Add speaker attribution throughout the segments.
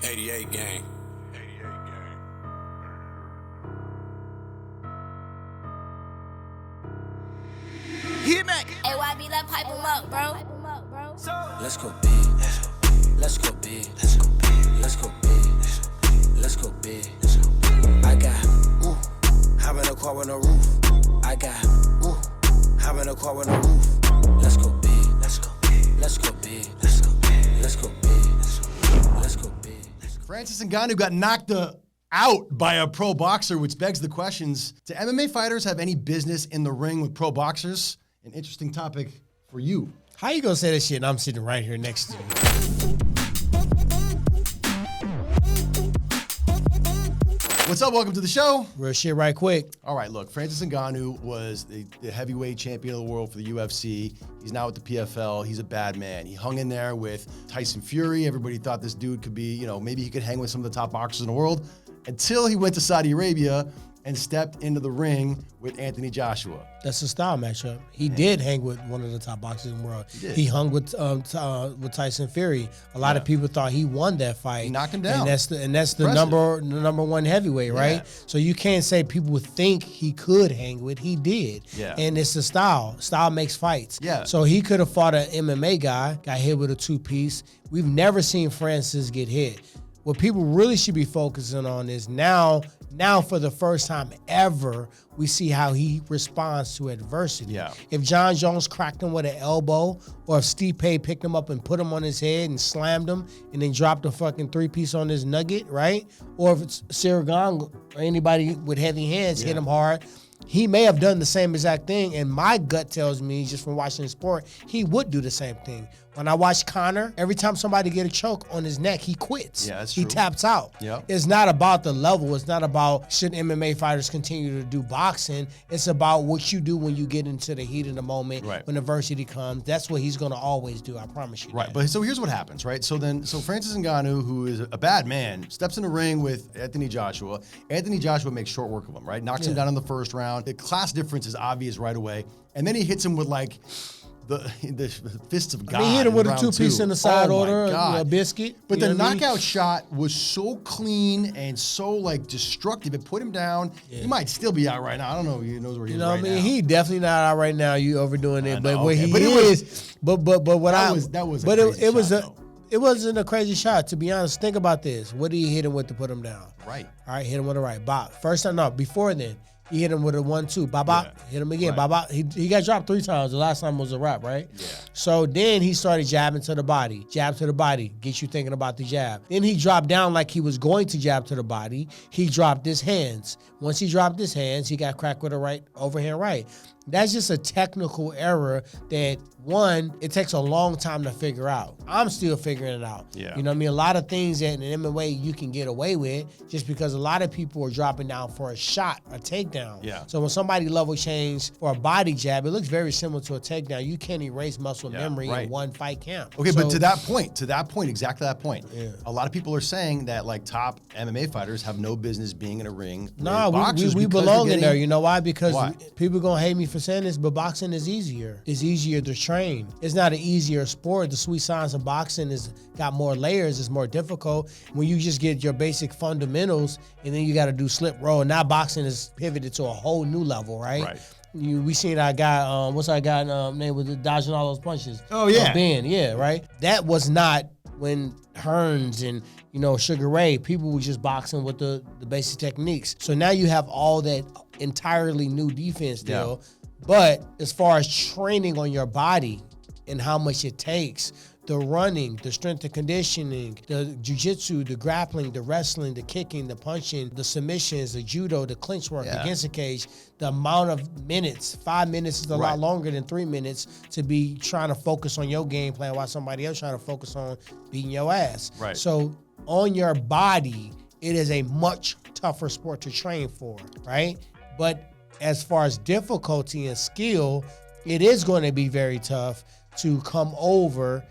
Speaker 1: 88 gang.
Speaker 2: Hit me.
Speaker 3: AYB, let pipe him up, bro.
Speaker 1: Let's go big. Let's go big. Let's go big. Let's go big. Let's go big. I got hop in a car with no roof. I got hop in a car with no roof. Let's go big. Let's go big. Let's go big. Let's go big. Let's go big. Let's go big.
Speaker 4: Francis Ngannou got knocked out by a pro boxer, which begs the questions: do MMA fighters have any business in the ring with pro boxers? An interesting topic for you.
Speaker 2: How you gonna say that shit and I'm sitting right here next to you?
Speaker 4: What's up? Welcome to the show.
Speaker 2: Real shit right quick.
Speaker 4: All right, look, Francis Ngannou was the heavyweight champion of the world for the UFC. He's now with the PFL. He's a bad man. He hung in there with Tyson Fury. Everybody thought this dude could be, maybe he could hang with some of the top boxers in the world until he went to Saudi Arabia and stepped into the ring with Anthony Joshua.
Speaker 2: That's a style matchup. He did hang with one of the top boxers in the world.
Speaker 4: He
Speaker 2: hung with Tyson Fury. A lot of people thought he won that fight.
Speaker 4: He knocked him down.
Speaker 2: And that's the number one heavyweight, right?
Speaker 4: Yeah.
Speaker 2: So you can't say people would think he could hang with. He did.
Speaker 4: Yeah.
Speaker 2: And it's the style. Style makes fights.
Speaker 4: Yeah.
Speaker 2: So he could have fought an MMA guy, got hit with a two-piece. We've never seen Francis get hit. What people really should be focusing on is now for the first time ever, we see how he responds to adversity.
Speaker 4: Yeah.
Speaker 2: If John Jones cracked him with an elbow, or if Stipe picked him up and put him on his head and slammed him and then dropped a fucking three-piece on his nugget, right? Or if it's Sirigan or anybody with heavy hands hit him hard, he may have done the same exact thing, and my gut tells me, just from watching the sport, he would do the same thing. When I watch Conor, every time somebody get a choke on his neck, he quits.
Speaker 4: Yeah, that's
Speaker 2: He
Speaker 4: true.
Speaker 2: taps out.
Speaker 4: Yep.
Speaker 2: It's not about the level. It's not about should MMA fighters continue to do boxing. It's about what you do when you get into the heat of the moment,
Speaker 4: Right.
Speaker 2: when adversity comes. That's what he's going to always do, I promise you.
Speaker 4: Right,
Speaker 2: that.
Speaker 4: but so here's what happens, right? So Francis Ngannou, who is a bad man, steps in the ring with Anthony Joshua. Anthony Joshua makes short work of him, right? Knocks him down in the first round. The class difference is obvious right away. And then he hits him with like the fists of God.
Speaker 2: He hit him with a
Speaker 4: round
Speaker 2: two-piece
Speaker 4: two.
Speaker 2: in the side
Speaker 4: Oh my
Speaker 2: order,
Speaker 4: God.
Speaker 2: a biscuit.
Speaker 4: But
Speaker 2: you
Speaker 4: the
Speaker 2: know what I mean?
Speaker 4: knockout shot was so clean and so like destructive. It put him down. He might still be out right now. I don't know. He knows where he is
Speaker 2: You know
Speaker 4: right
Speaker 2: what I mean?
Speaker 4: now.
Speaker 2: He definitely not out right now. You overdoing it, but
Speaker 4: know,
Speaker 2: where
Speaker 4: okay.
Speaker 2: he
Speaker 4: But it
Speaker 2: is,
Speaker 4: was-
Speaker 2: but what I
Speaker 4: that was a
Speaker 2: but
Speaker 4: crazy
Speaker 2: it was
Speaker 4: shot,
Speaker 2: a
Speaker 4: though.
Speaker 2: it wasn't a crazy shot, to be honest. Think about this. What did he hit him with to put him down?
Speaker 4: Right.
Speaker 2: All right, hit him with a right. Bop. First time, no, before then. He hit him with a 1-2. Bop, bop.
Speaker 4: Yeah.
Speaker 2: Hit him again.
Speaker 4: Right.
Speaker 2: Bop, bop. He got dropped 3 times. The last time was a wrap, right?
Speaker 4: Yeah.
Speaker 2: So then he started jabbing to the body. Jab to the body. Gets you thinking about the jab. Then he dropped down like he was going to jab to the body. He dropped his hands. Once he dropped his hands, he got cracked with a right overhand right. That's just a technical error that, one, it takes a long time to figure out. I'm still figuring it out.
Speaker 4: Yeah.
Speaker 2: You know what I mean? A lot of things that in MMA you can get away with just because a lot of people are dropping down for a shot, a takedown.
Speaker 4: Yeah.
Speaker 2: So when somebody level change for a body jab, it looks very similar to a takedown. You can't erase muscle memory
Speaker 4: right.
Speaker 2: in one fight camp.
Speaker 4: Okay,
Speaker 2: So-
Speaker 4: but to that point, exactly that point.
Speaker 2: Yeah.
Speaker 4: A lot of people are saying that like top MMA fighters have no business being in a ring.
Speaker 2: Nah,
Speaker 4: with boxers
Speaker 2: we
Speaker 4: because
Speaker 2: belong
Speaker 4: they're
Speaker 2: in there.
Speaker 4: getting-
Speaker 2: You know why? Because
Speaker 4: Why?
Speaker 2: people gonna hate me for saying this, but boxing is easier. It's easier to train. It's not an easier sport. The sweet science of boxing is got more layers. It's more difficult. When you just get your basic fundamentals, and then you got to do slip roll. Now boxing is pivoted to a whole new level, right?
Speaker 4: Right.
Speaker 2: We seen our guy. What's our guy name? Was dodging all those punches?
Speaker 4: Oh, yeah.
Speaker 2: Ben. Yeah, right. That was not when Hearns and Sugar Ray, people were just boxing with the basic techniques. So now you have all that entirely new defense deal. But as far as training on your body and how much it takes, the running, the strength and conditioning, the jiu-jitsu, the grappling, the wrestling, the kicking, the punching, the submissions, the judo, the clinch work against the cage, the amount of minutes, 5 minutes is a lot longer than 3 minutes to be trying to focus on your game plan while somebody else trying to focus on beating your ass.
Speaker 4: Right.
Speaker 2: So on your body, it is a much tougher sport to train for, right? But as far as difficulty and skill, it is going to be very tough to come over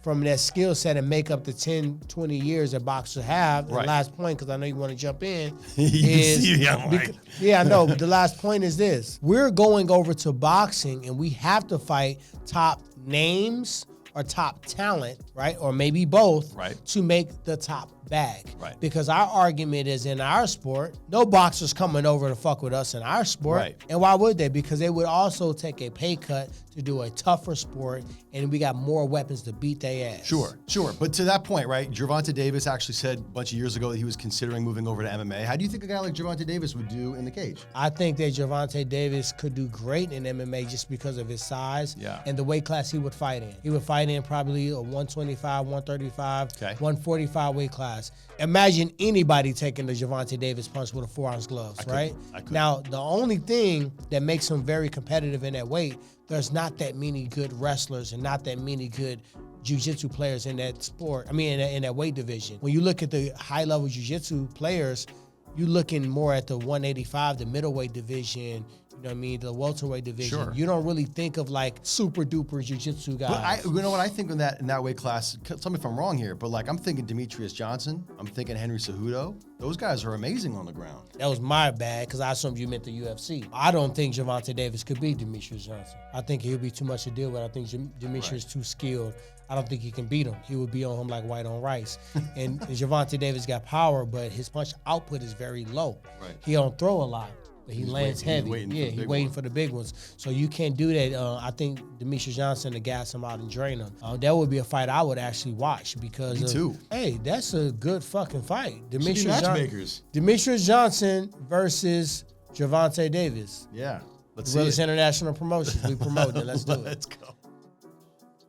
Speaker 2: from that skill set and make up the 10, 20 years that boxers have.
Speaker 4: Right.
Speaker 2: The last point, because I know you want to jump in,
Speaker 4: You can see me, I'm like-
Speaker 2: yeah, I know. But the last point is this. We're going over to boxing, and we have to fight top names or top talent, right? Or maybe both,
Speaker 4: Right.
Speaker 2: to make the top bag.
Speaker 4: Right.
Speaker 2: Because our argument is in our sport, no boxers coming over to fuck with us in our sport.
Speaker 4: Right.
Speaker 2: And why would they? Because they would also take a pay cut to do a tougher sport, and we got more weapons to beat their ass.
Speaker 4: Sure. But to that point, right, Gervonta Davis actually said a bunch of years ago that he was considering moving over to MMA. How do you think a guy like Gervonta Davis would do in the cage?
Speaker 2: I think that Gervonta Davis could do great in MMA just because of his size and the weight class he would fight in. He would fight in probably a 125, 135, 145 weight class. Imagine anybody taking the Gervonta Davis punch with a 4-ounce gloves, right?
Speaker 4: I could.
Speaker 2: Now, the only thing that makes him very competitive in that weight, there's not that many good wrestlers and not that many good jiu-jitsu players in that sport. I mean, in that weight division. When you look at the high-level jiu-jitsu players, you're looking more at the 185, the middleweight division, you know what I mean, the welterweight division.
Speaker 4: Sure.
Speaker 2: You don't really think of like super duper jiu-jitsu guys.
Speaker 4: But you know what I think in that weight class? Tell me if I'm wrong here, but like I'm thinking Demetrius Johnson, I'm thinking Henry Cejudo. Those guys are amazing on the ground.
Speaker 2: That was my bad because I assumed you meant the UFC. I don't think Gervonta Davis could beat Demetrius Johnson. I think he'll be too much to deal with. I think Demetrius is too skilled. I don't think he can beat him. He would be on him like white on rice. And Gervonta Davis got power, but his punch output is very low.
Speaker 4: Right.
Speaker 2: He don't throw a lot, but he lands heavy.
Speaker 4: He's
Speaker 2: waiting for the big ones. So you can't do that. I think Demetrius Johnson to gas him out and drain him. That would be a fight I would actually watch because
Speaker 4: Me too.
Speaker 2: Hey, that's a good fucking fight.
Speaker 4: Matchmakers.
Speaker 2: Demetrius Johnson versus Gervonta Davis.
Speaker 4: Yeah. Let's
Speaker 2: Realest
Speaker 4: see it.
Speaker 2: International Promotions. We promote it. Let's do it.
Speaker 4: Let's go.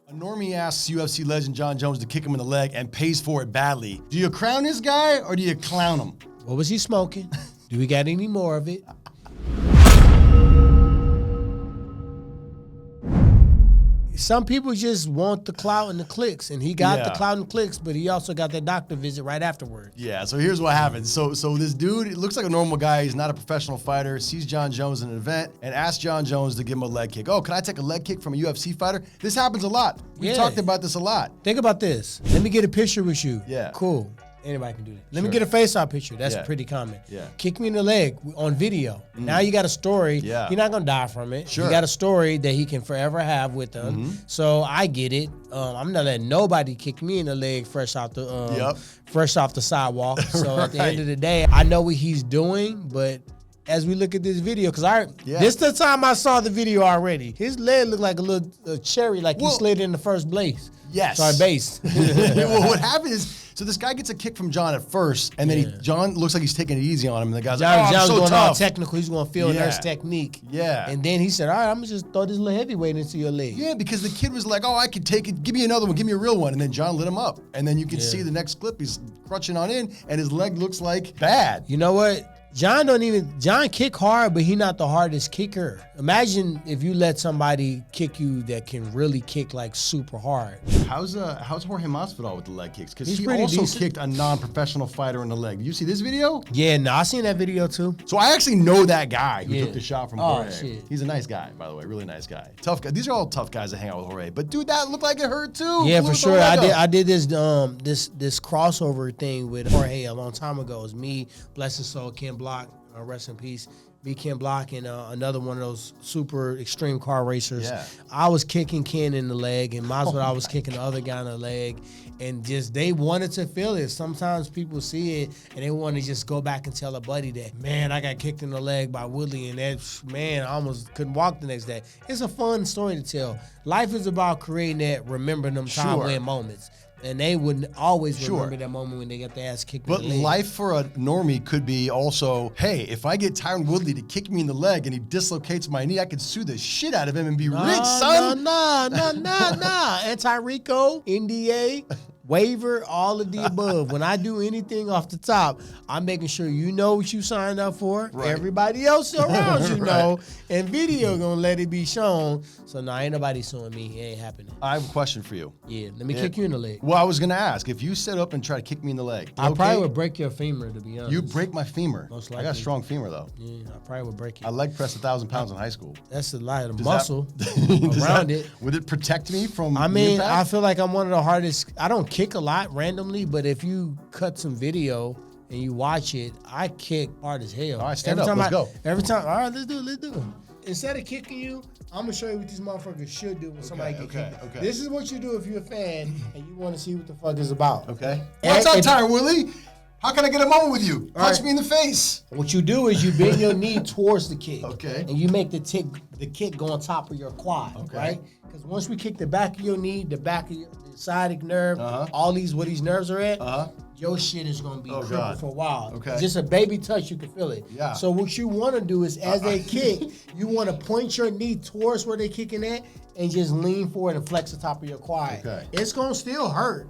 Speaker 4: A normie asks UFC legend John Jones to kick him in the leg and pays for it badly. Do you crown this guy or do you clown him?
Speaker 2: What was he smoking? Do we got any more of it? Some people just want the clout and the clicks, and he got the clout and clicks, but he also got that doctor visit right afterwards.
Speaker 4: Yeah, so here's what happens. So this dude, it looks like a normal guy. He's not a professional fighter. Sees John Jones in an event and asks John Jones to give him a leg kick. Oh, can I take a leg kick from a UFC fighter? This happens a lot. We talked about this a lot.
Speaker 2: Think about this. Let me get a picture with you.
Speaker 4: Yeah.
Speaker 2: Cool. Anybody can do that. Let me get a face-off picture. That's pretty common.
Speaker 4: Yeah.
Speaker 2: Kick me in the leg on video. Now you got a story.
Speaker 4: Yeah.
Speaker 2: You're not going to die from it.
Speaker 4: Sure.
Speaker 2: You got a story that he can forever have with him. So I get it. I'm not letting nobody kick me in the leg fresh off the sidewalk. So at the end of the day, I know what he's doing, but as we look at this video, because this the time I saw the video already. His leg looked like a little cherry, like he slid in the first place.
Speaker 4: Yes.
Speaker 2: Sorry, base.
Speaker 4: Well, what happened is, so this guy gets a kick from John at first, and then John looks like he's taking it easy on him, and the guy's like, oh, I'm
Speaker 2: John's
Speaker 4: so
Speaker 2: going
Speaker 4: tough.
Speaker 2: all technical. He's going to feel nurse technique.
Speaker 4: Yeah.
Speaker 2: And then he said, all right, I'm going to just throw this little heavyweight into your leg.
Speaker 4: Yeah, because the kid was like, oh, I could take it. Give me another one. Give me a real one. And then John lit him up. And then you can see the next clip. He's crutching on in, and his leg looks like bad.
Speaker 2: You know what? John kick hard, but he not the hardest kicker. Imagine if you let somebody kick you that can really kick like super hard.
Speaker 4: How's Jorge Masvidal with the leg kicks? Because
Speaker 2: He's
Speaker 4: he
Speaker 2: pretty
Speaker 4: also
Speaker 2: decent.
Speaker 4: kicked a non-professional fighter in the leg. Did you see this video?
Speaker 2: Yeah, no, I seen that video too.
Speaker 4: So I actually know that guy who took the shot from
Speaker 2: Oh,
Speaker 4: Jorge.
Speaker 2: shit.
Speaker 4: He's a nice guy, by the way, really nice guy. Tough guy. These are all tough guys that hang out with Jorge. But dude, that looked like it hurt too.
Speaker 2: Yeah,
Speaker 4: Blew
Speaker 2: for
Speaker 4: the
Speaker 2: sure.
Speaker 4: leg up.
Speaker 2: I did this this crossover thing with Jorge a long time ago. It was me, bless his soul, Ken Block, rest in peace. Me, Ken Block, and another one of those super extreme car racers.
Speaker 4: Yeah.
Speaker 2: I was kicking Ken in the leg, and Masvidal was kicking the other guy in the leg, and just they wanted to feel it. Sometimes people see it and they want to just go back and tell a buddy that, man, I got kicked in the leg by Woodley, and that man, I almost couldn't walk the next day. It's a fun story to tell. Life is about creating that, remembering them time win moments. And they would always remember that moment when they got their ass kicked in
Speaker 4: But
Speaker 2: the leg.
Speaker 4: life for a normie could be also, hey, if I get Tyron Woodley to kick me in the leg and he dislocates my knee, I could sue the shit out of him and be rich, son.
Speaker 2: Nah. Anti-RICO, NDA, waiver, all of the above. When I do anything off the top, I'm making sure you know what you signed up for.
Speaker 4: Right.
Speaker 2: Everybody else around you know. And video gonna let it be shown. So no, ain't nobody suing me. It ain't happening.
Speaker 4: I have a question for you.
Speaker 2: Yeah, let me kick you in the leg.
Speaker 4: Well, I was going to ask, if you set up and try to kick me in the leg,
Speaker 2: I probably would break your femur, to be honest.
Speaker 4: You break my femur.
Speaker 2: Most
Speaker 4: I got a
Speaker 2: likely.
Speaker 4: strong femur, though.
Speaker 2: Yeah, I probably would break it.
Speaker 4: I leg pressed 1,000 pounds in high school.
Speaker 2: That's a lot of
Speaker 4: Does
Speaker 2: muscle
Speaker 4: that-
Speaker 2: around it.
Speaker 4: Would it protect me from
Speaker 2: I mean,
Speaker 4: impact?
Speaker 2: I feel like I'm one of the hardest. I don't kick a lot randomly, but if you cut some video and you watch it, I kick hard as hell.
Speaker 4: All right, stand up. Let's go.
Speaker 2: Every time, all right, let's do it. instead of kicking you, I'm gonna show you what these motherfuckers should do when somebody get kicked.
Speaker 4: Okay.
Speaker 2: This is what you do if you're a fan and you want to see what the fuck is about.
Speaker 4: Okay.
Speaker 2: And
Speaker 4: What's up,
Speaker 2: if-
Speaker 4: Tyron Woodley? How can I get a moment with you? Punch
Speaker 2: right.
Speaker 4: me in the face.
Speaker 2: What you do is you bend your knee towards the kick.
Speaker 4: Okay.
Speaker 2: And you make the kick go on top of your quad.
Speaker 4: Okay.
Speaker 2: Right? Because once we kick the back of your knee, the back of your sciatic nerve, all these where these nerves are at, your shit is gonna be crippled
Speaker 4: God.
Speaker 2: for a while.
Speaker 4: Okay.
Speaker 2: Just a baby touch, you can feel it.
Speaker 4: Yeah.
Speaker 2: So what you want to do is, as they kick, you want to point your knee towards where they're kicking at, and just lean forward and flex the top of your quad.
Speaker 4: Okay.
Speaker 2: It's gonna still hurt,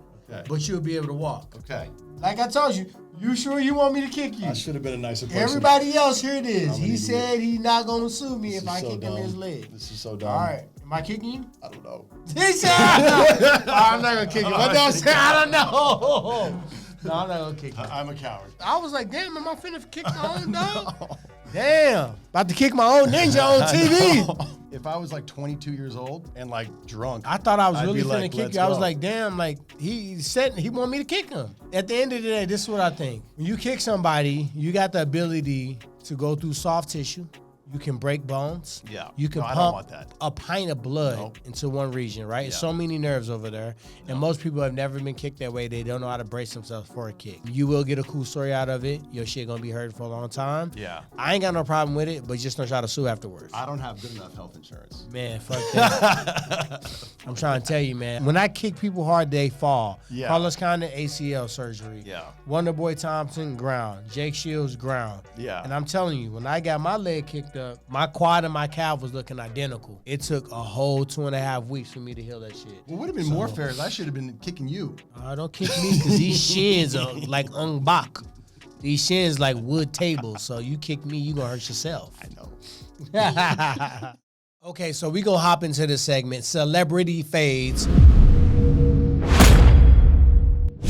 Speaker 2: but you'll be able to walk.
Speaker 4: Okay.
Speaker 2: Like I told you, you sure you want me to kick you?
Speaker 4: I should have been a nicer person.
Speaker 2: Everybody else, here it is.
Speaker 4: I'm an
Speaker 2: He
Speaker 4: idiot.
Speaker 2: said he's not gonna sue me if I
Speaker 4: so
Speaker 2: kick him in his
Speaker 4: dumb.
Speaker 2: leg.
Speaker 4: This is so dumb.
Speaker 2: All right, am I kicking you?
Speaker 4: I don't know.
Speaker 2: He said, I'm not gonna kick you. What did I say? I don't know. No, I'm not gonna kick you.
Speaker 4: I'm a coward.
Speaker 2: I was like, damn, am I finna kick my own dog? Damn, about to kick my own ninja on TV.
Speaker 4: If I was like 22 years old and like drunk,
Speaker 2: I thought I was
Speaker 4: I'd
Speaker 2: really
Speaker 4: be
Speaker 2: finna
Speaker 4: like,
Speaker 2: kick
Speaker 4: let's
Speaker 2: you. I was
Speaker 4: go.
Speaker 2: like, damn, like he said he wanted me to kick him. At the end of the day, this is what I think. When you kick somebody, you got the ability to go through soft tissue. You can break bones.
Speaker 4: Yeah.
Speaker 2: You can
Speaker 4: No, I don't
Speaker 2: pump
Speaker 4: want that.
Speaker 2: a pint of blood
Speaker 4: Nope.
Speaker 2: into one region, right? So many nerves over there. And most people have never been kicked that way. They don't know how to brace themselves for a kick. You will get a cool story out of it. Your shit gonna be hurt for a long time.
Speaker 4: Yeah.
Speaker 2: I ain't got no problem with it, but just don't try to sue afterwards.
Speaker 4: I don't have good enough health insurance.
Speaker 2: Man, fuck that. I'm trying to tell you, man. When I kick people hard, they fall.
Speaker 4: Yeah.
Speaker 2: Carlos Condon, ACL surgery.
Speaker 4: Yeah.
Speaker 2: Wonderboy Thompson, ground. Jake Shields, ground.
Speaker 4: Yeah.
Speaker 2: And I'm telling you, when I got my leg kicked up, my quad and my calf was looking identical. It took a whole 2.5 weeks for me to heal that shit.
Speaker 4: What would have been more fair is I should have been kicking you.
Speaker 2: Don't kick me, because these shins are like unbach. These shins like wood tables. So you kick me, you gonna hurt yourself.
Speaker 4: I know.
Speaker 2: Okay, so we gonna hop into this segment, Celebrity Fades.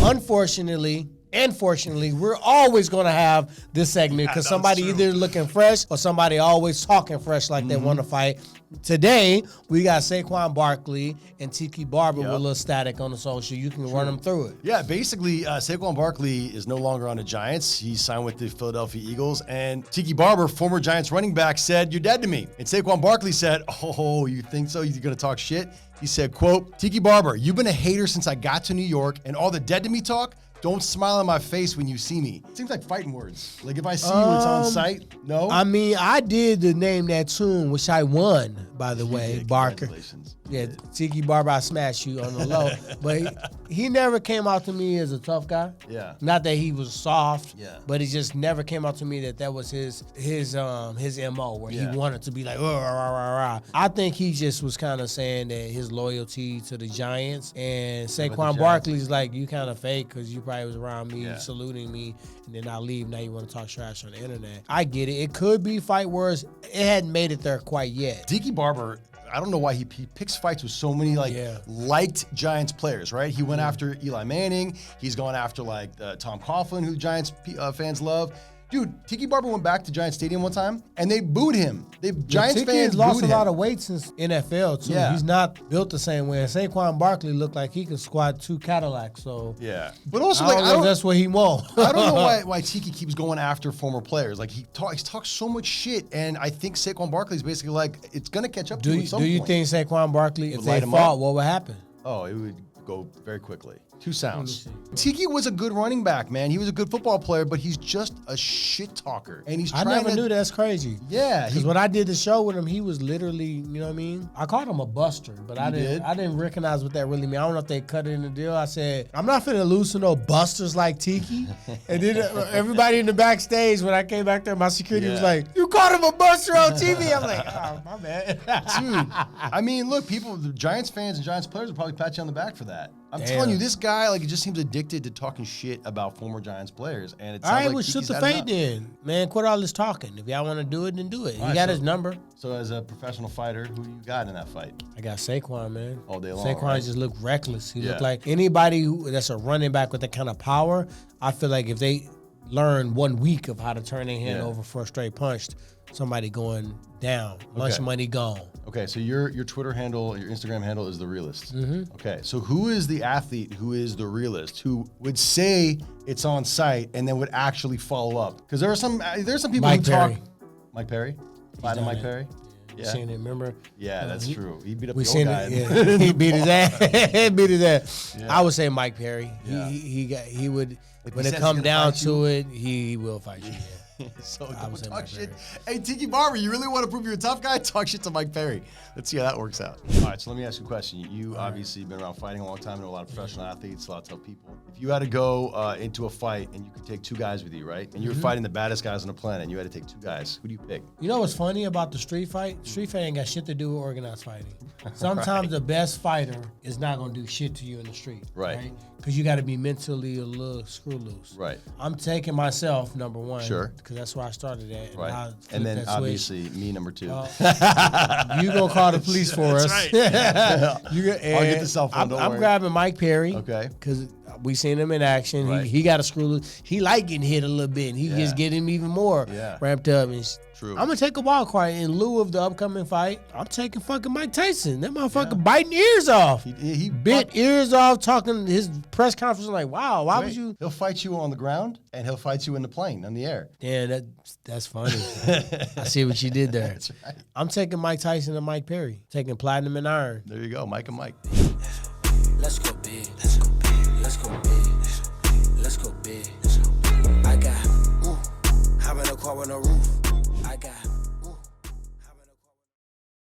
Speaker 2: Unfortunately, and fortunately, we're always gonna have this segment because somebody either looking fresh or somebody always talking fresh like they want to fight. Today, we got Saquon Barkley and Tiki Barber with a little static on the social. You can run them through it.
Speaker 4: Yeah, basically, Saquon Barkley is no longer on the Giants. He signed with the Philadelphia Eagles. And Tiki Barber, former Giants running back, said, "You're dead to me." And Saquon Barkley said, "Oh, you think so? You're going to talk shit?" He said, quote, "Tiki Barber, you've been a hater since I got to New York, and all the dead to me talk, don't smile on my face when you see me." Seems like fighting words. Like if I see you, it's on site. No?
Speaker 2: I mean, I did the name that tune, which I won, by the way,
Speaker 4: did.
Speaker 2: Barker.
Speaker 4: Congratulations.
Speaker 2: Yeah, Tiki Barber, I smashed you on the low. But he never came out to me as a tough guy.
Speaker 4: Yeah.
Speaker 2: Not that he was soft.
Speaker 4: Yeah.
Speaker 2: But it just never came out to me that was his MO, where
Speaker 4: Yeah.
Speaker 2: he wanted to be like, rah, rah, rah, rah. I think he just was kind of saying that his loyalty to the Giants. And Saquon
Speaker 4: Giants.
Speaker 2: Barkley's like, you kind of fake because you probably was around me,
Speaker 4: Yeah.
Speaker 2: saluting me, and then I leave. Now you want to talk trash on the internet. I get it. It could be fight words. It hadn't made it there quite yet.
Speaker 4: Tiki Barber, I don't know why he picks fights with so many liked Giants players, right? He went after Eli Manning. He's gone after Tom Coughlin, who Giants fans love. Dude, Tiki Barber went back to Giants Stadium one time and they booed him. Giants
Speaker 2: Tiki
Speaker 4: fans
Speaker 2: has lost
Speaker 4: booed
Speaker 2: a
Speaker 4: him.
Speaker 2: lot of weight since NFL too.
Speaker 4: Yeah.
Speaker 2: He's not built the same way. And Saquon Barkley looked like he could squat 2 Cadillacs. So
Speaker 4: Yeah, but also
Speaker 2: I don't know if that's what he wants.
Speaker 4: I don't know why Tiki keeps going after former players. Like he talks so much shit, and I think Saquon Barkley's basically like it's gonna catch up to you at some
Speaker 2: Do you
Speaker 4: point.
Speaker 2: think Saquon Barkley, if
Speaker 4: Would
Speaker 2: they
Speaker 4: light him
Speaker 2: fought,
Speaker 4: up?
Speaker 2: what would happen?
Speaker 4: Oh, it would go very quickly. 2 sounds. Tiki was a good running back, man. He was a good football player, but he's just a shit talker. And he's
Speaker 2: I
Speaker 4: trying
Speaker 2: never
Speaker 4: to
Speaker 2: knew that's crazy.
Speaker 4: Yeah,
Speaker 2: Because when I did the show with him, he was literally, you know what I mean? I called him a buster, but I
Speaker 4: did?
Speaker 2: didn't recognize what that really meant. I don't know if they cut it in the deal. I said, I'm not finna lose to no busters like Tiki. And then everybody in the backstage, when I came back there, my security was
Speaker 4: Yeah.
Speaker 2: like, you called him a buster on TV? I'm like, oh, my bad.
Speaker 4: Dude, I mean, look, the Giants fans and Giants players will probably pat you on the back for that. I'm
Speaker 2: Damn.
Speaker 4: telling you, this guy, like, he just seems addicted to talking shit about former Giants players. And it
Speaker 2: All
Speaker 4: sounds
Speaker 2: right,
Speaker 4: like
Speaker 2: well, shoot
Speaker 4: Tiki's
Speaker 2: the
Speaker 4: had
Speaker 2: fate
Speaker 4: enough.
Speaker 2: then. Man, quit all this talking. If y'all want to do it, then do it. You
Speaker 4: right,
Speaker 2: got
Speaker 4: so-
Speaker 2: his number.
Speaker 4: So as a professional fighter, who do you got in that fight?
Speaker 2: I got Saquon, man.
Speaker 4: All day long,
Speaker 2: Saquon
Speaker 4: right?
Speaker 2: just looked reckless. He
Speaker 4: Yeah.
Speaker 2: looked like anybody that's a running back with that kind of power. I feel like if they learn 1 week of how to turn their hand
Speaker 4: Yeah.
Speaker 2: over for a straight punch, somebody going down, lunch
Speaker 4: Okay.
Speaker 2: money gone.
Speaker 4: Okay, so your Twitter handle, your Instagram handle is the Realest. Mm-hmm. Okay, so who is the athlete who is the realist who would say it's on site and then would actually follow up? Because there's some people
Speaker 2: Mike
Speaker 4: who talk.
Speaker 2: Perry.
Speaker 4: Mike Perry, Platinum
Speaker 2: done
Speaker 4: Mike
Speaker 2: it.
Speaker 4: Perry.
Speaker 2: You seen it, remember?
Speaker 4: Yeah, that's true. He beat up
Speaker 2: We
Speaker 4: the old
Speaker 2: seen
Speaker 4: guy.
Speaker 2: it. Yeah. He beat his ass. He beat his ass.
Speaker 4: Yeah.
Speaker 2: I would say Mike Perry.
Speaker 4: Yeah.
Speaker 2: He would.
Speaker 4: If
Speaker 2: When
Speaker 4: he
Speaker 2: it
Speaker 4: says
Speaker 2: come
Speaker 4: he's gonna
Speaker 2: down
Speaker 4: fight
Speaker 2: to
Speaker 4: you-
Speaker 2: it, he will fight you. Yeah.
Speaker 4: So
Speaker 2: I
Speaker 4: don't
Speaker 2: would say
Speaker 4: talk
Speaker 2: Mike
Speaker 4: shit.
Speaker 2: Perry.
Speaker 4: Hey, Tiki Barber, you really want to prove you're a tough guy? Talk shit to Mike Perry. Let's see how that works out. All right, so let me ask you a question. You obviously been around fighting a long time, know a lot of professional athletes, a lot of tough people. If you had to go into a fight and you could take 2 guys with you, right? And you were fighting the baddest guys on the planet and you had to take 2 guys, who do you pick?
Speaker 2: You know what's funny about the street fight? Street fight ain't got shit to do with organized fighting. Sometimes the best fighter is not gonna do shit to you in the street.
Speaker 4: Right.
Speaker 2: Because you got to be mentally a little screw loose.
Speaker 4: Right.
Speaker 2: I'm taking myself, number one.
Speaker 4: Sure.
Speaker 2: Because that's where I started at.
Speaker 4: Right.
Speaker 2: I
Speaker 4: And then
Speaker 2: flipped that
Speaker 4: obviously me, number 2.
Speaker 2: You gonna call the police for us?
Speaker 4: Right.
Speaker 2: I'll
Speaker 4: get the cell phone, don't
Speaker 2: I'm
Speaker 4: worry.
Speaker 2: grabbing Mike Perry.
Speaker 4: Okay.
Speaker 2: Because we seen him in action.
Speaker 4: Right.
Speaker 2: He got a screw loose. He like getting hit a little bit. And he just get him even more ramped up. And
Speaker 4: True.
Speaker 2: I'm gonna take a wild card in lieu of the upcoming fight. I'm taking fucking Mike Tyson. That motherfucker biting ears off.
Speaker 4: He
Speaker 2: Bit ears off, talking his press conference like, wow, why would you?
Speaker 4: He'll fight you on the ground and he'll fight you in the plane, on the air.
Speaker 2: Damn, that's funny. I see what you did there.
Speaker 4: That's right.
Speaker 2: I'm taking Mike Tyson and Mike Perry. Taking platinum and iron.
Speaker 4: There you go, Mike and Mike.
Speaker 1: Let's go big. Let's go big. Let's go big. Let's go big. I got, hop in a car with no roof.